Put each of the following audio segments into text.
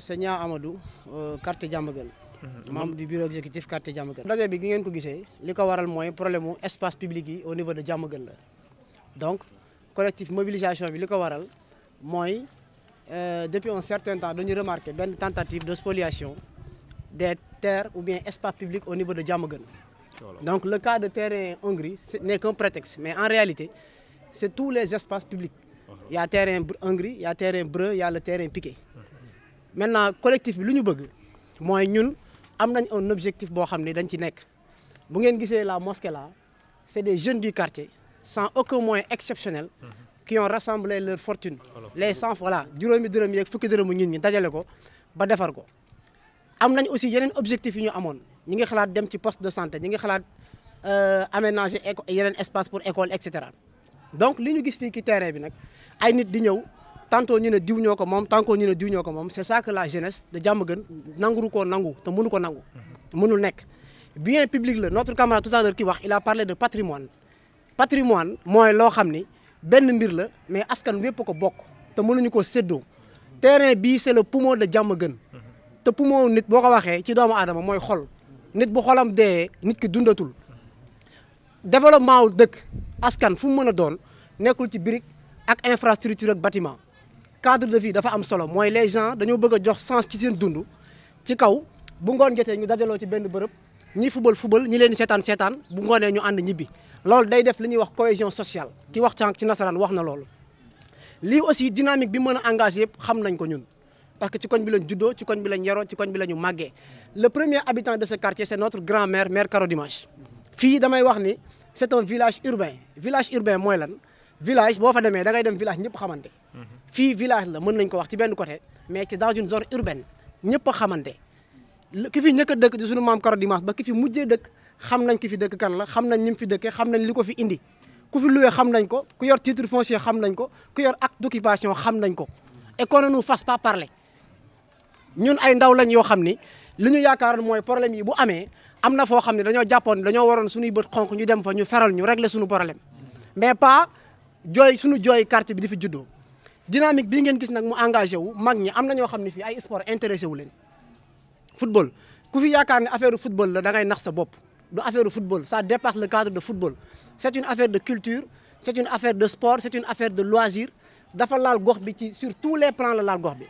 c'est Nia Amadou quartier Diamaguène membre du bureau exécutif quartier Diamaguène. Ndaje bi gi ngeen ko gisee li ko waral mooy problème mu espace public yi au niveau de Diamaguène la donc collectif mobilisation bi li ko waral mooy depuis un certain temps dañu remarqué benn tentative de spoliation des terres ou bien espace public au niveau de Diamaguène. Donc le cas de terrain Hongrie n'est qu'un prétexte mais en réalité c'est tous les espaces publics. Il y a terrain Hongrie, il y a terrain Breu, il y a le terrain Piqué. Maintenant collectif bi lu ñu bëgg mooy ñun am nañ un objectif boo xam ne dañ ci nekk bu ngeen gisee la mosquée là c'est des jeunes du quartier sans aucun moyen exceptionnel qui ont rassemblé leur fortune les 100 voilà juróomi dërëm yeeg fukki dërëmu nit ñi dajale ko ba defar ko. am nañ aussi yeneen objectifs yi ñu amoon ñi ngi xalaat dem ci poste de santé ñi ngi xalaat aménager yeneen espace pour école et cetera donc li ñu gis fii ci terrain bi nag ay nit di ñëw tantôt ñu ne diw ñoo ko moom tantôt ñu ne diw ñoo ko moom c'est ça que la jeunesse de Diamaguène nanguru koo nangu te mënu ko nangu mënul nekk bien public la notre camarade tout à l'heure ki wax il a parlé de patrimoine mooy loo xam ni benn mbir la mais askan wépp ko bokk te mënuñu ko séddoo terrain bii c'est le poumon de Diamaguène te poumon nit boo ko waxee ci doomu aadama mooy xol nit bu xolam dee nit ki dundatul développement wu dëkk askan fu mu mën a doon nekkul ci brique ak infrastructure ak bâtiment cadre de vie dafa am solo mooy les gens dañoo bëgg a jox sens ci seen dund ci kaw bu ngoon jotee ñu dajaloo ci benn bërëb ñi fubal ñi leen di seetaan bu ngoonee ñu ànd ñibbi loolu day def li ñuy wax cohésion sociale ki wax ci nasaraan wax na loolu. lii aussi dynamique bi mën a engagé yëpp xam nañ ko ñun parce que ci koñ bi lañ juddoo ci koñ bi lañ yaroo ci koñ bi la ñu màggee le premier habitant de ce quartier c'est notre grand-mère mère Caro Dimanche. fii damay wax ni c'est un village urbain mooy lan village boo fa demee da ngay dem village ñëpp xamante fii village la mën nañ ko wax ci benn côté mais c'est dans une zone urbaine ñëpp a xamante ki fi ñëkk a dëkk di suñu maam Caro Dimanche ba ki fi mujjee dëkk xam nañ ki fi dëkk kan la xam nañ ñi mu fi dëkkee xam nañ li ko fi indi ku fi loué xam nañ ko ku yor titre foncier xam nañ ko ku yor acte d'occupation xam nañ ko et qu'on ne nous fasse pas parler ñun ay ndaw lañ yoo xam ni li ñu yaakaaroon mooy problème yi bu amee am na foo xam ne dañoo jàppoon dañoo waroon suñuy bët xonk ñu dem fa ñu feral ñu régler suñu problème mais pas suñu jooy quartier bi di fi juddoo dynamique bii ngeen gis nag mu engagé wu mag ñi am na ñoo xam ne fii ay sport intéressé wu leen football ku fi yaakaar ne affaire football la da ngay nax sa bopp du affaire football ça dépasse le cadre de football c'est une affaire de culture c'est une affaire de sport c'est une affaire de loisir dafa laal gox bi ci sur tous les plans la laal gox bi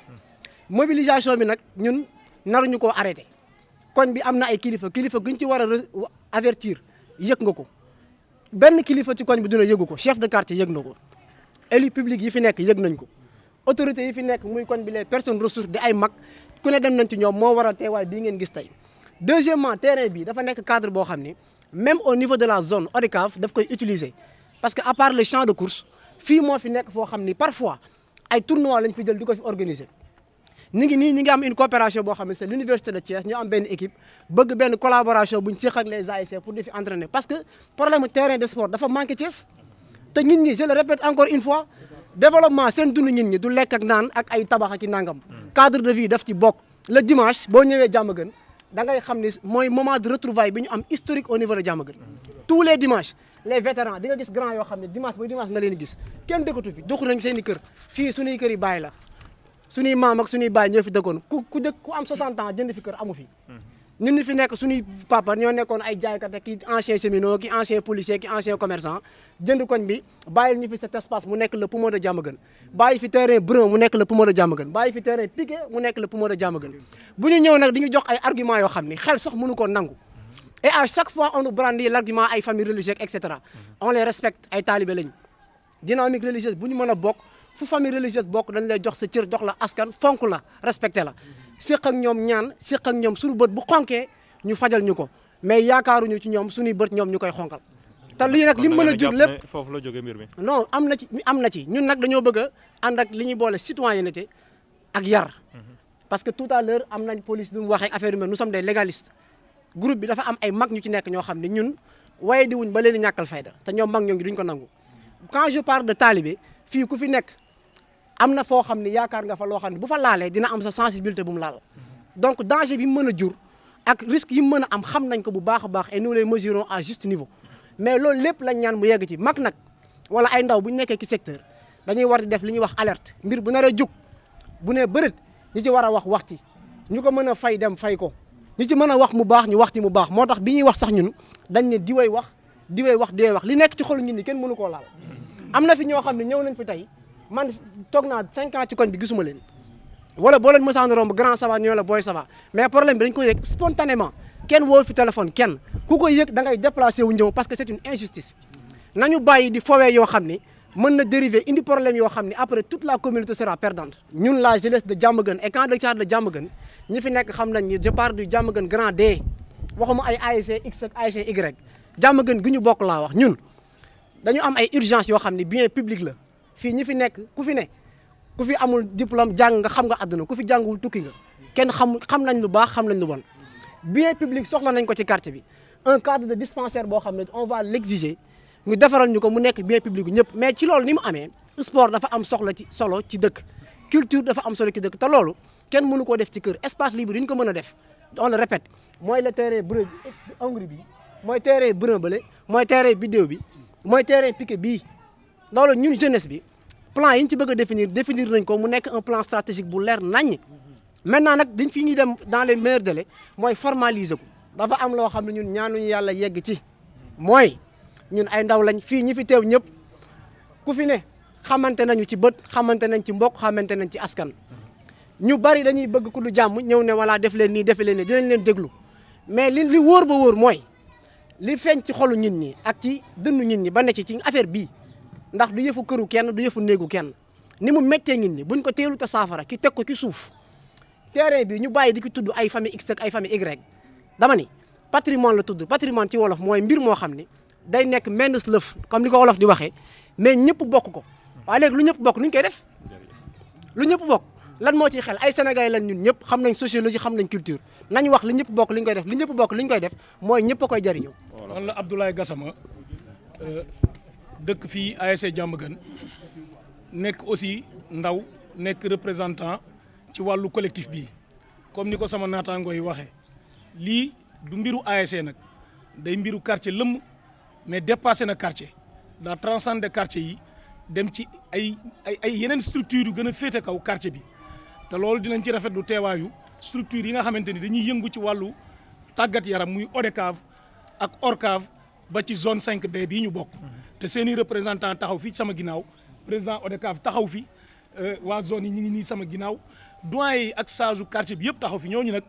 mobilisation bi nag ñun naruñu koo arrêté koñ bi am na ay kilifa guñ ci war a avertir yëg nga ko benn kilifa ci koñ bi dina yëgu ko chef de quartier yëg na ko élu public yi fi nekk yëg nañ ko autorités yi fi nekk muy koñ bi les personnes ressources di ay mag ku ne dem nañ ci ñoom moo waral teewaay bii ngeen gis tey deuxièmement terrain bi dafa nekk cadre boo xam ni même au niveau de la zone ODCAV daf koy utiliser parce que à part le champ de course fii moo fi nekk foo xam ni parfois ay tournois lañ fi jël di ko fi organiser ñi ngi am une coopération boo xam ne c'est l'université de Thiès ñu am benn équipe bëgg benn collaboration buñ séq ak les ASC pour di fi entraîner parce que problème terrain de sport dafa manqué Thiès te nit ñi je le répète encore une fois développement seen dund nit ñi du lekk ak naan ak ay tabax ak i nangam cadre de vie daf ci bokk le dimanche boo ñëwee Diamaguène da ngay xam ni mooy moment de retrouvaille bi ñu am historique au niveau de Diamaguène tous les dimanches les vétérans di nga gis grand yoo xam ne dimanche ba dimanche nga leen gis kenn dëkkatu fi doxu nañ seen i kër fii suñuy kër yi bàyyi la suñuy maam ak suñuy baay ñoo fi dëkkoon ku am 60 ans jënd fi kër amu fi ñun ñi fi nekk suñuy papa ñoo nekkoon ay jaaykat ki ancien cheminot ki ancien policier ki ancien commerçant jënd koñ bi bàyyil ñu fi cet espace mu nekk le poumon de Diamaguène bàyyi fi terrain brun mu nekk le poumon de Diamaguène bàyyi fi terrain piqué mu nekk le poumon de Diamaguène bu ñu ñëw nag di ñu jox ay arguments yoo xam ni xel sax mënu ko nangu et à chaque fois on nous brandit l'argument ay famille religieuse et cetera on les respecte ay talibé lañ dynamique religieuse bu ñu mën a bokk fu famille religieuse bokk dañ lay jox sa cër jox la askan fonk la respecté la séq ak ñoom ñaan séq ak ñoom suñu bët bu xonkee ñu fajal ñu ko mais yaakaaruñu ci ñoom suñuy bët ñoom ñu koy xonkal te lii nag li mu mën a jur lépp foofu la jógee mbir mi non am na ci ñun nag dañoo bëgg a ànd ak li ñuy boole citoyenneté ak yar parce que tout à l'heure am nañ police lu mu waxee affaire yu mel nous sommes des légalistes groupe bi dafa am ay mag ñu ci nekk ñoo xam ne ñun waaye di wuñ ba leen di ñàkkal fayda te ñoom mag ñoo ngi duñ ko nangu quand je parle de talibé fii ku fi nekk am na foo xam ne yaakaar nga fa loo xam ne bu fa laalee dina am sa sensibilité bu mu laal donc danger bi mu mën a jur ak risque yi mu mën a am xam nañ ko bu baax a baax et nous les mesurons à juste niveau mais loolu lépp lañ ñaan mu yegg ci mag nag wala ay ndaw bu ñu nekkee ci secteur dañuy war di def li ñuy wax alerte mbir bu naree jug bu nee bërët ñi ci war a wax ci ñu ko mën a fay dem fay ko ñi ci mën a wax mu baax ñu wax ci mu baax moo tax bi ñuy wax sax ñun dañ ne diwee wax li nekk ci xolu ñun ni kenn mënu koo laal am na fi ñoo xam ne ñëw nañ fi tey man toog naa 5 ans ci koñ bi gisuma leen wala boo leen mësaan romb grand ça va ñoo la booy ça va mais problème bi dañ ko yëg spontanément kenn woo fi téléphone kenn ku ko yëg da ngay déplacé wu ñëw parce que c'est une injustice nañu bàyyi di fowee yoo xam ni mën na dériver indi problème yoo xam ni après toute la communauté sera perdante. ñun la jeunesse de Diamaguène et camp de Thiaroye de Diamaguène ñi fi nekk xam nañ ni je parle du Diamaguène grand D waxuma ay ASC X ak ASC Y Diamaguène gi ñu bokk laa wax ñun dañu am ay urgence yoo xam ni bien public la fii ñi fi nekk ku fi amul diplôme jàng nga xam nga àdduna ku fi jàngul tukki nga kenn xam nañ lu baax xam nañ lu bon bien public soxla nañ ko ci quartier bi un cadre de dispensaire boo xam ne on va l'exiger ñu defaral ñu ko mu nekk bien public ñëpp mais ci loolu ni mu amee sport dafa am solo ci dëkk culture dafa am solo ci dëkk te loolu kenn mënu koo def ci kër espace libre ñu ko mën a def on le répète mooy le terrain brun Hongrie bi mooy terrain brun bële mooy terrain Bidew bi mooy terrain Piquet bii loolu ñun jeunesse bi plan yi ñu ci bëgg a définir nañ ko mu nekk un plan stratégique bu leer naññ maintenant nag dañ fi ñuy dem dans les meilleurs délais mooy formaliser ko dafa am loo xam ne ñun ñaanuñu yàlla yegg ci mooy ñun ay ndaw lañ fii ñi fi teew ñëpp ku fi ne xamante nañu ci bët xamante nañ ci mbokk xamante nañ ci askan ñu bari dañuy bëgg ku lu jàmm ñëw ne voilà def leen nii defe leen nii dinañ leen déglu mais li wóor ba wóor mooy li feeñ ci xolu ñit ñi ak ci dënnu ñit ñi ba ne ci affaire bii ndax du yëfu këru kenn du yëfu néegu kenn ni mu méttee nit ñi buñ ko teelu ta saafara ki teg ko ci suuf terrain bi ñu bàyyi di ki tudd ay famille X ak ay famille Y dama ni patrimoine la tudd patrimoine ci wolof mooy mbir moo xam ni day nekk mendes lëf comme ni ko wolof di waxee mais ñëpp bokk ko waaye léegi lu ñëpp bokk nu ñu koy def lu ñëpp bokk lan moo ciy xel ay sénégalais lañ ñun ñëpp xam nañ sociologie xam nañ culture nañ wax li ñëpp bokk li ñu koy def li ñëpp bokk li ñu koy def mooy ñëpp a koy jariñoo. man la Abdoulaye Gassama dëkk fii ASC Diamaguène nekk aussi ndaw nekk représentant ci wàllu collectif bi comme ni ko sama naataangoo yi waxee lii du mbiru ASC nag day mbiru quartier lëmm mais dépassé na quartier daa transcender quartier yi dem ci ay yeneen structure yu gën a féete kaw quartier bi te loolu dinañ ci rafetlu teewaayu structure yi nga xamante ni dañuy yëngu ci wàllu tàggat yaram muy ODCAV ak ORCAV ba ci zone 5B bii ñu bokk te seen i représentant taxaw fii sama ginnaaw président ODCAV taxaw fi waa zone yi ñu ngi nii sama ginnaaw doyen yi ak sage quartier bi yëpp taxaw fi ñooñu nag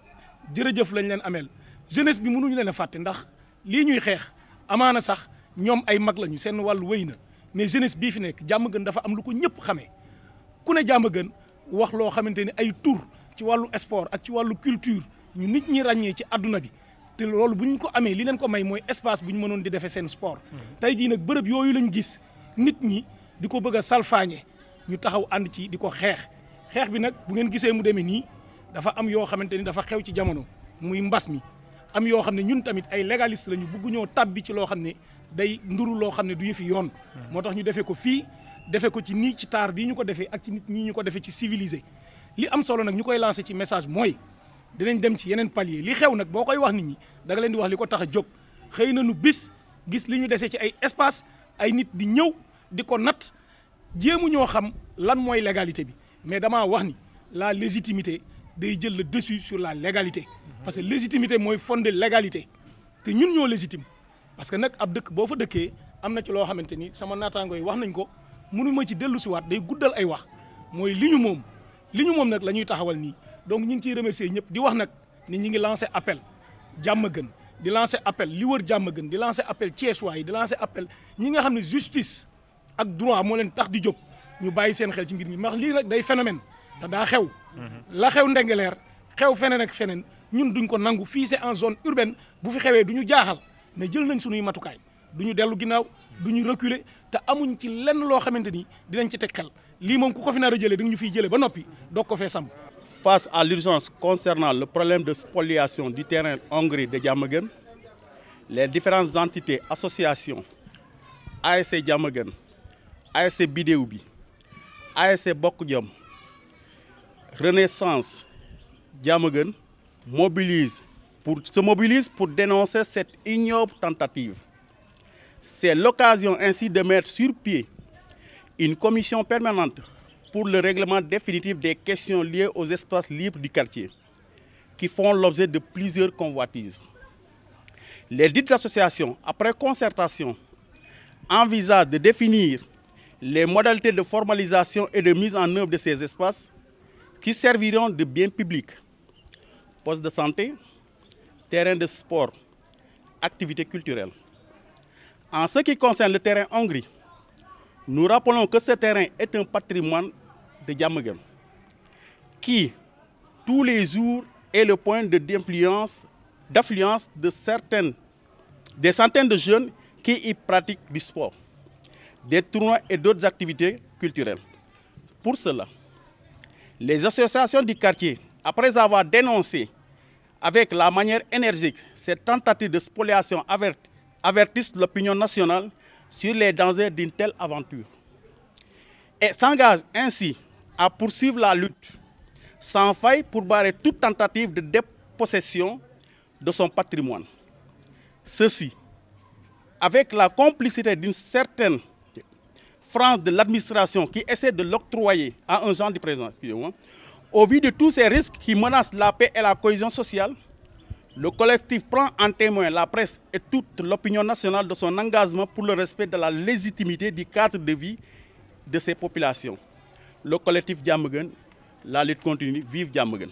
jërëjëf lañ leen ameel jeunesse bi mënuñu leen a fàtte ndax lii ñuy xeex amaana sax ñoom ay mag lañu seen wàllu wéy na mais jeunesse bii fi nekk Diamaguène dafa am lu ko ñëpp xamee ku ne Diamaguène wax loo xamante ni ay tur ci wàllu sport ak ci wàllu culture ñu nit ñi ràññee ci adduna bi te loolu bu ñu ko amee li leen ko may mooy espace bu ñu mënoon di defee seen sport. tey jii nag bërëb yooyu lañ gis nit ñi di ko bëgg a salfaañe ñu taxaw ànd ci di ko xeex bi nag bu ngeen gisee mu demee nii dafa am yoo xamante ni dafa xew ci jamono muy mbas mi am yoo xam ne ñun tamit ay légaliste lañu bëgg ñoo tàbbi ci loo xam ne day nduru loo xam ne du yëfi yoon. moo tax ñu defee ko fii defee ko ci nii ci taar bii ñu ko defee ak ci nit ñi ñu ko defee ci civilisé li am solo nag ñu koy lancé ci message mooy dinañ dem ci yeneen palier li xew nag boo koy wax nit ñi da nga leen di wax li ko tax a jóg xëy na nu bis gis li ñu desee ci ay espace ay nit di ñëw di ko nat jéemu ñoo xam lan mooy légalité bi mais damaa wax ni la légitimité day jël le dessus sur la légalité parce que légitimité mooy fondé légalité te ñun ñoo légitime parce que nag ab dëkk boo fa dëkkee am na ci loo xamante ni sama naataango yi wax nañ ko mënu ma ci dellu siwaat day guddal ay wax mooy li ñu moom nag la ñuy taxawal nii donc ñu ngi ciy remercier ñëpp di wax nag ni ñi ngi lancé appel Diamaguène di lancé appel li wër Diamaguène di lancé appel Thiessois yi di lancé appel ñi nga xam ne justice ak droit moo leen tax di jóg ñu bàyyi seen xel ci mbir mi ndax lii nag day phénomène te daa xew la xew Ndengeleer xew feneen ak feneen ñun duñ ko nangu fii c'est en zone urbaine bu fi xewee du ñu jaaxal mais jël nañ suñuy matukaay du ñu dellu ginnaaw du ñu reculer te amuñ ci lenn loo xamante ni dinañ ci teg xel lii moom ku ko fi nar a jëlee da nga ñu fiy jëlee ba noppi doog ko fee sàmm. Face à l'urgence concernant le problème de spoliation du terrain Hongrie de Diamaguène, les différentes entités, associations, ASC Diamaguène, ASC Bidew bi, ASC Bokk Jom, Renaissance Diamaguène se mobilisent pour dénoncer cette ignoble tentative. C'est l'occasion ainsi de mettre sur pied une commission permanente pour le règlement définitif des questions liées aux espaces libres du quartier, qui font l'objet de plusieurs convoitises. Les dites associations, après concertation, envisagent de définir les modalités de formalisation et de mise en œuvre de ces espaces qui serviront de biens publics, postes de santé, terrains de sport, activités culturelles. En ce qui concerne le terrain Hongrie, nous rappelons que ce terrain est un patrimoine de Diamaguène qui, tous les jours, est le point d'affluence des centaines de jeunes qui y pratiquent du sport, des tournois et d'autres activités culturelles. Pour cela, les associations du quartier, après avoir dénoncé avec la manière énergique cette tentative de spoliation, avertissent l'opinion nationale sur les dangers d'une telle aventure et s'engagent ainsi à poursuivre la lutte sans faille pour barrer toute tentative de dépossession de son patrimoine. Ceci, avec la complicité d'une certaine frange de l'administration qui essaie de l'octroyer à un genre de président. Au vu de tous ces risques qui menacent la paix et la cohésion sociale, le collectif prend en témoin la presse et toute l'opinion nationale de son engagement pour le respect de la légitimité du cadre de vie de ces populations. Le collectif Diamaguène, la lutte continue, vive Diamaguène.